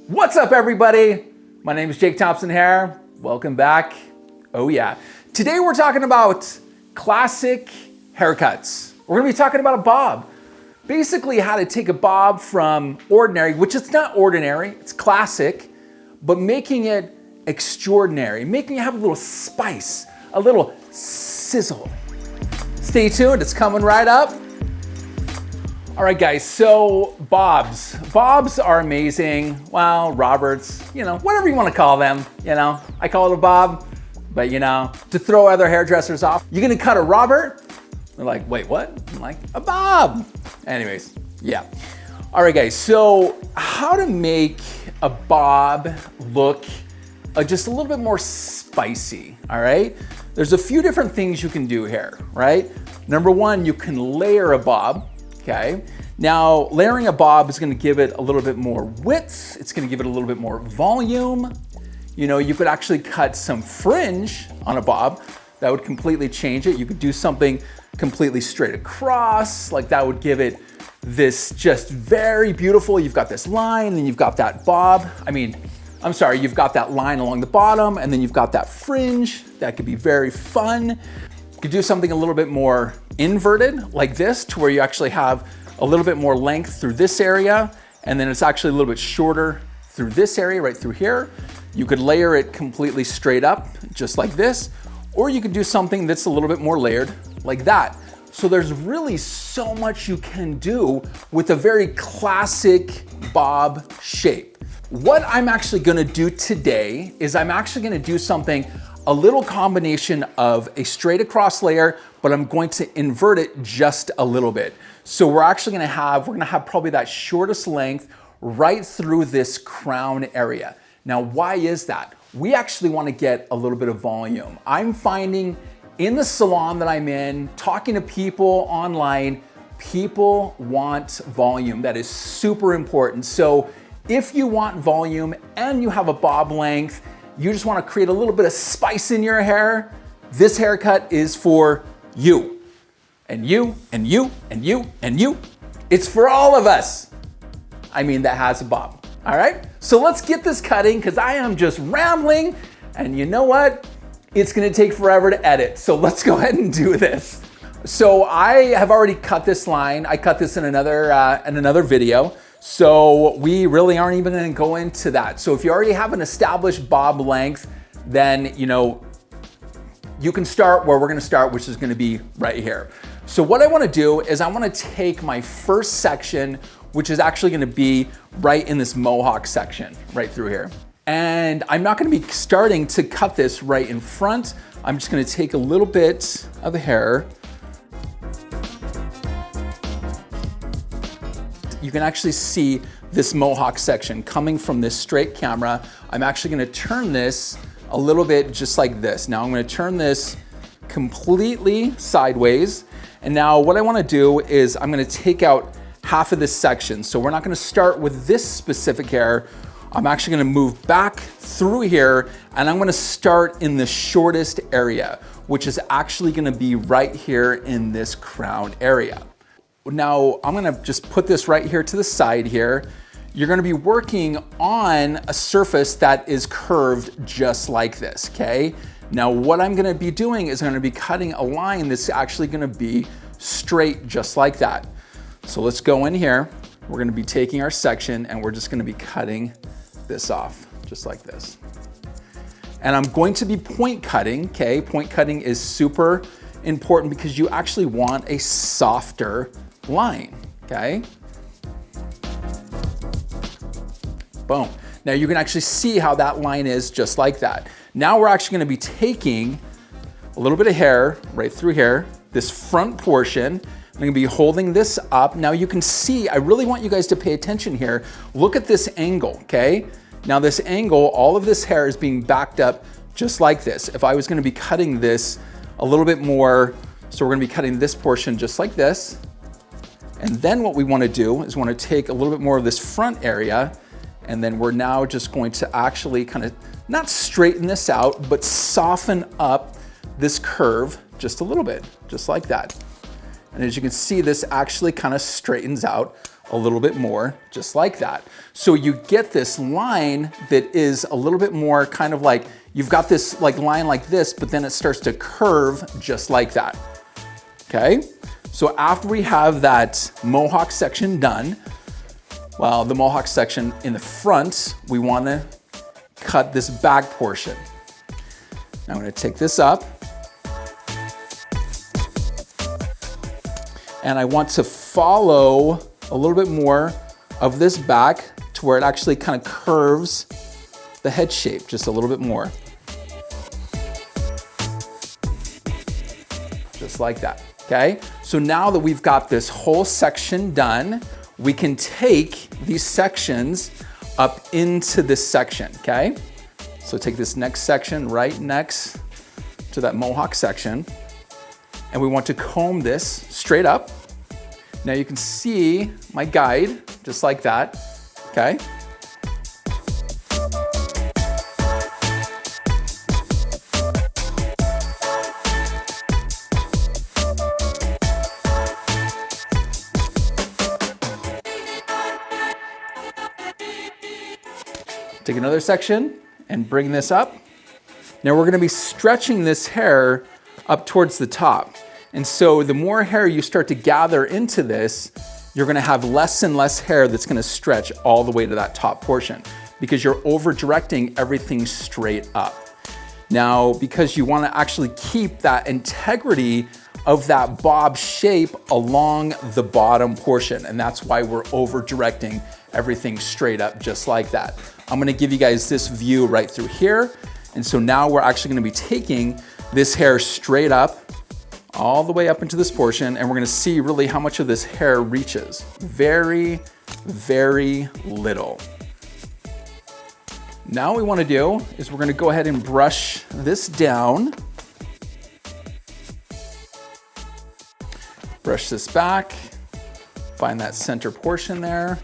What's up, everybody? My name is Jake Thompson here. Welcome back. Oh yeah. Today we're talking about classic haircuts. We're gonna be talking about a bob. Basically how to take a bob from ordinary, which is not ordinary, it's classic, but making it extraordinary, making it have a little spice, a little sizzle. Stay tuned, it's coming right up. All right, guys, so bobs. Bobs are amazing. Well, Roberts, whatever you want to call them, I call it a bob, but to throw other hairdressers off, you're gonna cut a Robert? They're like, wait, what? I'm like, a bob. Anyways, yeah. All right, guys, so how to make a bob look just a little bit more spicy, all right? There's a few different things you can do here, right? Number one, you can layer a bob. Okay, now layering a bob is gonna give it a little bit more width. It's gonna give it a little bit more volume. You could actually cut some fringe on a bob. That would completely change it. You could do something completely straight across, like that would give it this just very beautiful. You've got this line, and you've got that bob. You've got that line along the bottom, and then you've got that fringe. That could be very fun. You could do something a little bit more inverted like this, to where you actually have a little bit more length through this area, and then it's actually a little bit shorter through this area, right through here. You could layer it completely straight up, just like this, or you could do something that's a little bit more layered, like that. So there's really so much you can do with a very classic bob shape. What I'm actually gonna do today is I'm actually gonna do something a little combination of a straight across layer, but I'm going to invert it just a little bit. So we're gonna have probably that shortest length right through this crown area. Now, why is that? We actually wanna get a little bit of volume. I'm finding in the salon that I'm in, talking to people online, people want volume. That is super important. So if you want volume and you have a bob length, you just want to create a little bit of spice in your hair, this haircut is for you. And you, and you, and you, and you. It's for all of us. That has a bob. All right? So let's get this cutting, because I am just rambling, and you know what? It's gonna take forever to edit. So let's go ahead and do this. So I have already cut this line. I cut this in another video. So we really aren't even gonna go into that. So if you already have an established bob length, then you can start where we're gonna start, which is gonna be right here. So what I wanna do is I wanna take my first section, which is actually gonna be right in this mohawk section, right through here. And I'm not gonna be starting to cut this right in front. I'm just gonna take a little bit of the hair. You can actually see this mohawk section coming from this straight camera. I'm actually gonna turn this a little bit just like this. Now I'm gonna turn this completely sideways. And now what I wanna do is I'm gonna take out half of this section. So we're not gonna start with this specific hair. I'm actually gonna move back through here, and I'm gonna start in the shortest area, which is actually gonna be right here in this crown area. Now, I'm gonna just put this right here to the side here. You're gonna be working on a surface that is curved just like this, okay? Now, what I'm gonna be doing is I'm gonna be cutting a line that's actually gonna be straight just like that. So let's go in here. We're gonna be taking our section, and we're just gonna be cutting this off, just like this. And I'm going to be point cutting, okay? Point cutting is super important because you actually want a softer line, okay? Boom. Now you can actually see how that line is just like that. Now we're actually gonna be taking a little bit of hair right through here, this front portion. I'm gonna be holding this up. Now you can see, I really want you guys to pay attention here. Look at this angle, okay? Now this angle, all of this hair is being backed up just like this. If I was gonna be cutting this a little bit more, so we're gonna be cutting this portion just like this. And then what we wanna do is wanna take a little bit more of this front area, and then we're now just going to actually kind of, not straighten this out, but soften up this curve just a little bit, just like that. And as you can see, this actually kind of straightens out a little bit more, just like that. So you get this line that is a little bit more kind of like, you've got this like line like this, but then it starts to curve just like that, okay? So after we have that mohawk section done, well, the mohawk section in the front, we wanna cut this back portion. Now I'm gonna take this up, and I want to follow a little bit more of this back to where it actually kind of curves the head shape just a little bit more. Just like that, okay? So now that we've got this whole section done, we can take these sections up into this section, okay? So take this next section right next to that mohawk section, and we want to comb this straight up. Now you can see my guide, just like that, okay? Take another section and bring this up. Now we're gonna be stretching this hair up towards the top. And so the more hair you start to gather into this, you're gonna have less and less hair that's gonna stretch all the way to that top portion because you're over directing everything straight up. Now, because you wanna actually keep that integrity of that bob shape along the bottom portion, and that's why we're over directing everything straight up just like that. I'm gonna give you guys this view right through here. And so now we're actually gonna be taking this hair straight up all the way up into this portion, and we're gonna see really how much of this hair reaches. Very, very little. Now what we wanna do is we're gonna go ahead and brush this down. Brush this back, find that center portion there.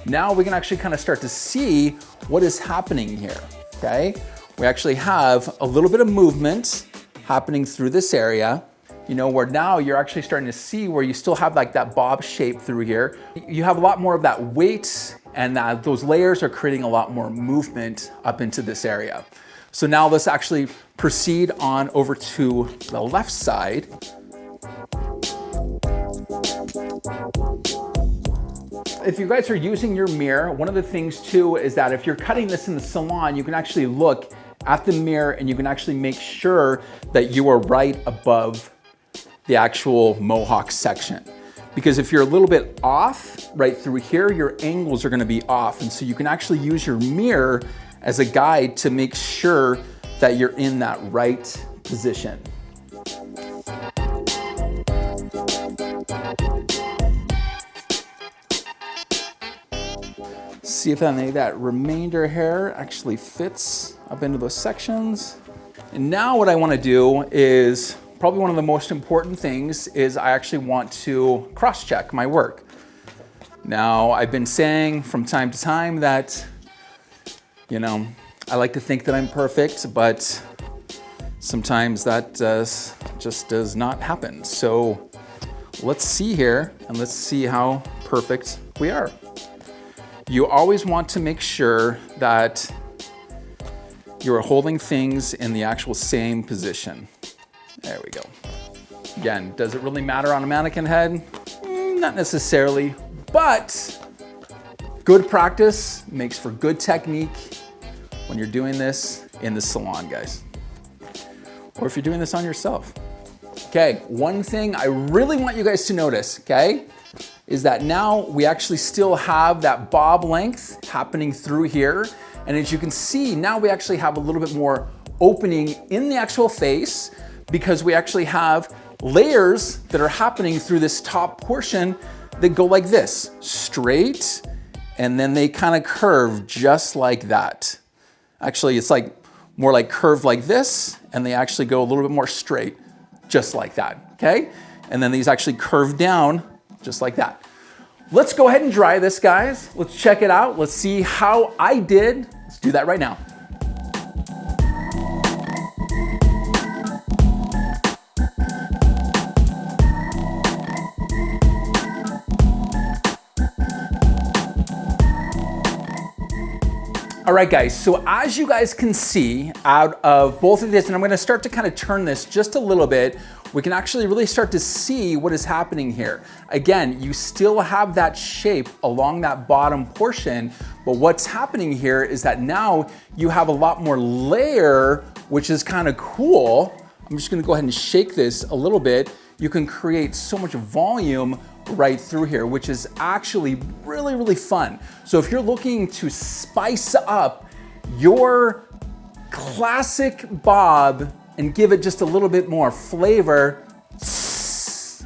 Now we can actually kind of start to see what is happening here, okay? We actually have a little bit of movement happening through this area, you know, where now you're actually starting to see where you still have like that bob shape through here. You have a lot more of that weight, and those layers are creating a lot more movement up into this area. So now let's actually proceed on over to the left side. If you guys are using your mirror, one of the things too is that if you're cutting this in the salon, you can actually look at the mirror and you can actually make sure that you are right above the actual mohawk section. Because if you're a little bit off right through here, your angles are gonna be off. And so you can actually use your mirror as a guide to make sure that you're in that right position. See if any of that remainder hair actually fits up into those sections. And now what I want to do is, probably one of the most important things is I actually want to cross-check my work. Now, I've been saying from time to time that, you know, I like to think that I'm perfect, but sometimes that just does not happen. So let's see here and let's see how perfect we are. You always want to make sure that you're holding things in the actual same position. There we go. Again, does it really matter on a mannequin head? Not necessarily, but good practice makes for good technique when you're doing this in the salon, guys. Or if you're doing this on yourself. Okay, one thing I really want you guys to notice, okay, is that now we actually still have that bob length happening through here. And as you can see, now we actually have a little bit more opening in the actual face because we actually have layers that are happening through this top portion that go like this, straight, and then they kind of curve just like that. Actually, it's like more like curved like this, and they actually go a little bit more straight, just like that, okay? And then these actually curve down just like that. Let's go ahead and dry this, guys. Let's check it out. Let's see how I did. Let's do that right now. All right, guys, so as you guys can see out of both of this, and I'm gonna start to kind of turn this just a little bit, we can actually really start to see what is happening here. Again, you still have that shape along that bottom portion, but what's happening here is that now you have a lot more layer, which is kind of cool. I'm just gonna go ahead and shake this a little bit. You can create so much volume right through here, which is actually really, really fun. So if you're looking to spice up your classic bob and give it just a little bit more flavor, this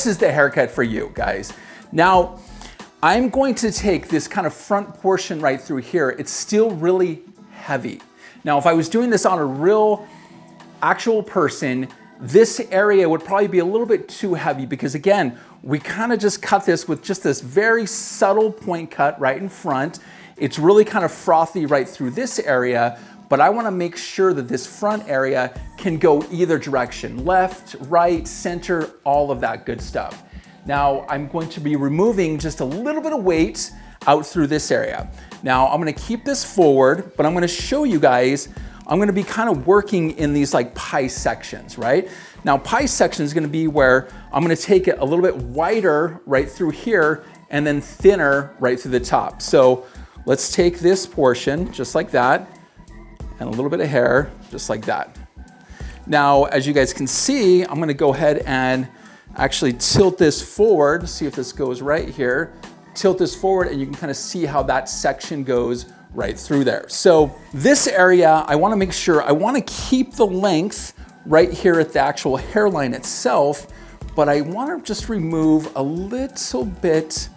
is the haircut for you, guys. Now, I'm going to take this kind of front portion right through here. It's still really heavy. Now, if I was doing this on a real, actual person, this area would probably be a little bit too heavy because again, we kind of just cut this with just this very subtle point cut right in front. It's really kind of frothy right through this area, but I want to make sure that this front area can go either direction, left, right, center, all of that good stuff. Now I'm going to be removing just a little bit of weight out through this area. Now I'm going to keep this forward, but I'm going to show you guys, I'm gonna be kind of working in these like pie sections, right? Now pie section is gonna be where I'm gonna take it a little bit wider right through here and then thinner right through the top. So let's take this portion just like that and a little bit of hair just like that. Now, as you guys can see, I'm gonna go ahead and actually tilt this forward, see if this goes right here. Tilt this forward and you can kind of see how that section goes right through there. So this area, I wanna make sure, I wanna keep the length right here at the actual hairline itself, but I wanna just remove a little bit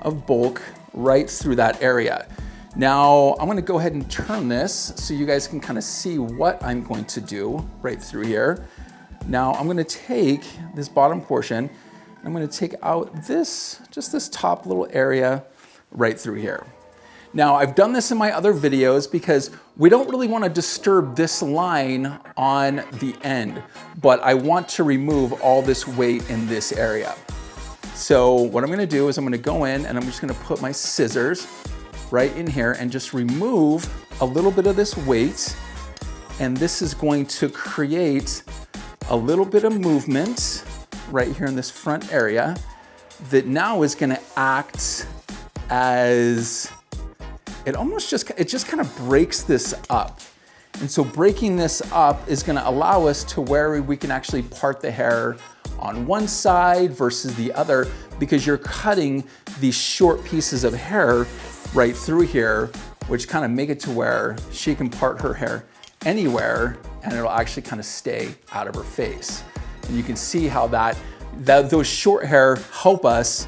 of bulk right through that area. Now, I'm gonna go ahead and turn this so you guys can kind of see what I'm going to do right through here. Now, I'm gonna take this bottom portion, I'm gonna take out this, just this top little area right through here. Now, I've done this in my other videos because we don't really want to disturb this line on the end, but I want to remove all this weight in this area. So what I'm going to do is I'm going to go in and I'm just going to put my scissors right in here and just remove a little bit of this weight. And this is going to create a little bit of movement right here in this front area that now is going to act as it just kind of breaks this up. And so breaking this up is gonna allow us to where we can actually part the hair on one side versus the other because you're cutting these short pieces of hair right through here, which kind of make it to where she can part her hair anywhere and it'll actually kind of stay out of her face. And you can see how those short hair help us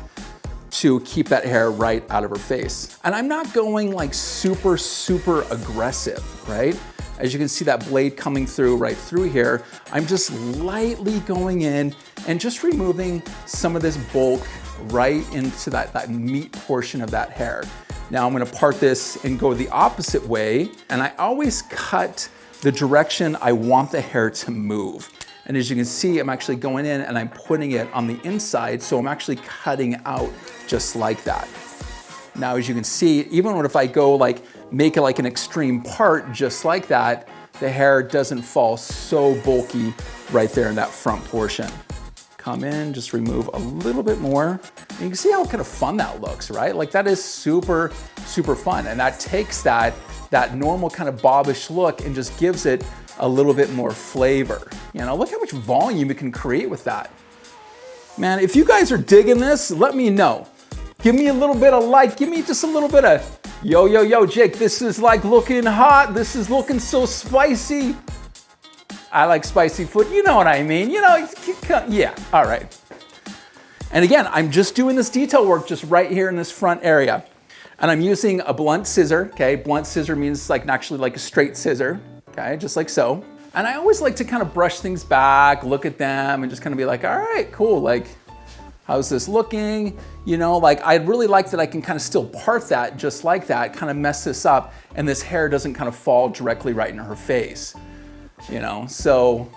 to keep that hair right out of her face. And I'm not going like super, super aggressive, right? As you can see that blade coming through right through here, I'm just lightly going in and just removing some of this bulk right into that meat portion of that hair. Now I'm gonna part this and go the opposite way, and I always cut the direction I want the hair to move. And as you can see, I'm actually going in and I'm putting it on the inside, so I'm actually cutting out just like that. Now, as you can see, even if I go make it like an extreme part just like that, the hair doesn't fall so bulky right there in that front portion. Come in, just remove a little bit more. And you can see how kind of fun that looks, right? Like that is super, super fun. And that takes that normal kind of bobbish look and just gives it a little bit more flavor. You know, look how much volume it can create with that. Man, if you guys are digging this, let me know. Give me a little bit of like, give me just a little bit of, yo, Jake, this is like looking hot. This is looking so spicy. I like spicy food, you know what I mean. You know, yeah, all right. And again, I'm just doing this detail work just right here in this front area. And I'm using a blunt scissor, okay? Blunt scissor means like actually like a straight scissor, okay? Just like so. And I always like to kind of brush things back, look at them, and just kind of be like, all right, cool, like, how's this looking? You know, like I'd really like that I can kind of still part that just like that, kind of mess this up, and this hair doesn't kind of fall directly right in her face, you know? So,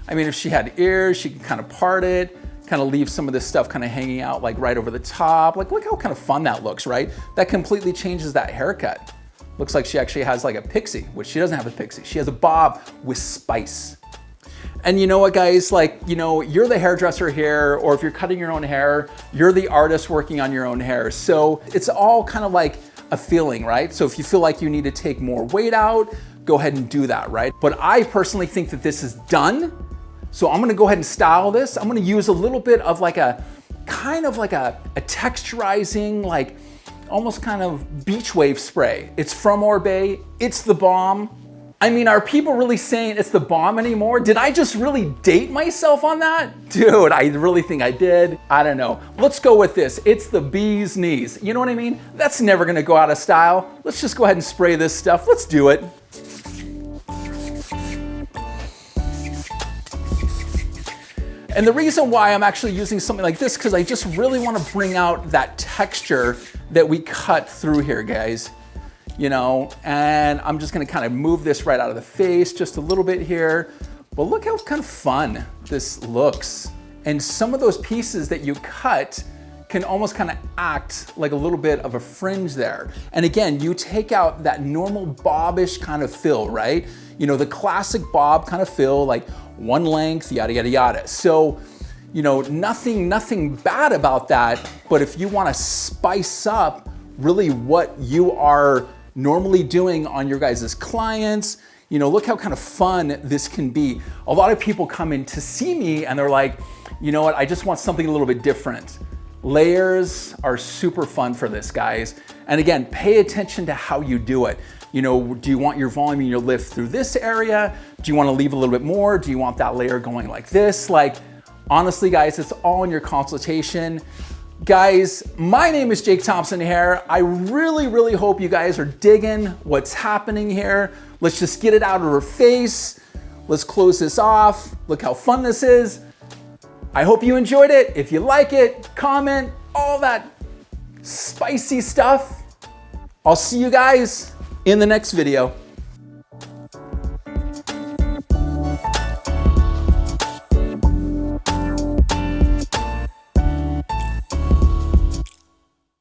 I mean, if she had ears, she could kind of part it, kind of leave some of this stuff kind of hanging out like right over the top. Like look how kind of fun that looks, right? That completely changes that haircut. Looks like she actually has like a pixie, which she doesn't have a pixie. She has a bob with spice. And you know what, guys, like, you know, you're the hairdresser here, or if you're cutting your own hair, you're the artist working on your own hair. So it's all kind of like a feeling, right? So if you feel like you need to take more weight out, go ahead and do that, right? But I personally think that this is done. So I'm gonna go ahead and style this. I'm gonna use a little bit of like a, kind of like a texturizing, like almost kind of beach wave spray. It's from Oribe, it's the bomb. I mean, are people really saying it's the bomb anymore? Did I just really date myself on that? Dude, I really think I did. I don't know. Let's go with this. It's the bee's knees. You know what I mean? That's never gonna go out of style. Let's just go ahead and spray this stuff. Let's do it. And the reason why I'm actually using something like this, because I just really want to bring out that texture that we cut through here, guys. You know, and I'm just gonna kind of move this right out of the face just a little bit here. But look how kind of fun this looks. And some of those pieces that you cut can almost kind of act like a little bit of a fringe there. And again, you take out that normal bobbish kind of fill, right? You know, the classic bob kind of fill, like one length, yada, yada, yada. So, you know, nothing bad about that. But if you want to spice up really what you are normally doing on your guys' clients, you know, look how kind of fun this can be. A lot of people come in to see me and they're like, you know what, I just want something a little bit different. Layers are super fun for this, guys. And again, pay attention to how you do it. You know, do you want your volume and your lift through this area? Do you want to leave a little bit more? Do you want that layer going like this? Like, honestly, guys, it's all in your consultation. Guys, my name is Jake Thompson here. I really hope you guys are digging what's happening here. Let's just get it out of her face. Let's close this off. Look how fun this is. I hope you enjoyed it. If you like it, comment, all that spicy stuff. I'll see you guys in the next video.